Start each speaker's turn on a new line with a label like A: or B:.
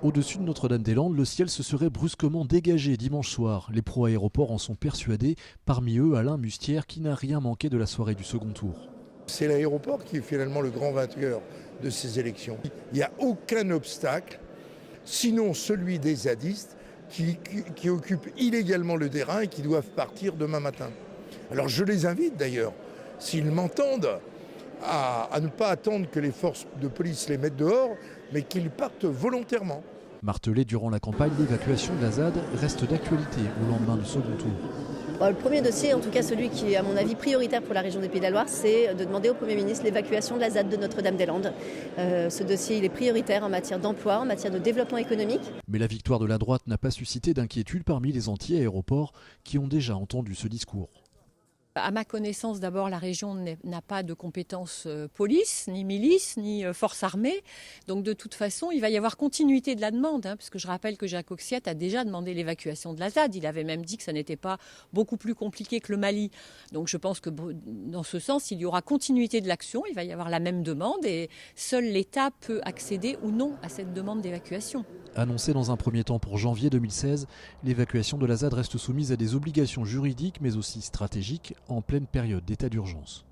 A: Au-dessus de Notre-Dame-des-Landes, le ciel se serait brusquement dégagé dimanche soir. Les pro-aéroports en sont persuadés, parmi eux Alain Mustière qui n'a rien manqué de la soirée du second tour.
B: C'est l'aéroport qui est finalement le grand vainqueur de ces élections. Il n'y a aucun obstacle, sinon celui des zadistes qui occupent illégalement le terrain et qui doivent partir demain matin. Alors je les invite d'ailleurs, s'ils m'entendent, à ne pas attendre que les forces de police les mettent dehors, mais qu'ils partent volontairement.
A: Martelé durant la campagne, l'évacuation de la ZAD reste d'actualité au lendemain du second tour.
C: Le premier dossier, en tout cas celui qui est à mon avis prioritaire pour la région des Pays de la Loire, c'est de demander au Premier ministre l'évacuation de la ZAD de Notre-Dame-des-Landes. Ce dossier il est prioritaire en matière d'emploi, en matière de développement économique.
A: Mais la victoire de la droite n'a pas suscité d'inquiétude parmi les anti-aéroports qui ont déjà entendu ce discours.
D: À ma connaissance, d'abord, la région n'a pas de compétences police, ni milice, ni force armée. Donc, de toute façon, il va y avoir continuité de la demande, puisque je rappelle que Jacques Oxiette a déjà demandé l'évacuation de la ZAD. Il avait même dit que ça n'était pas beaucoup plus compliqué que le Mali. Donc, je pense que dans ce sens, il y aura continuité de l'action. Il va y avoir la même demande et seul l'État peut accéder ou non à cette demande d'évacuation.
A: Annoncée dans un premier temps pour janvier 2016, l'évacuation de la ZAD reste soumise à des obligations juridiques mais aussi stratégiques en pleine période d'état d'urgence.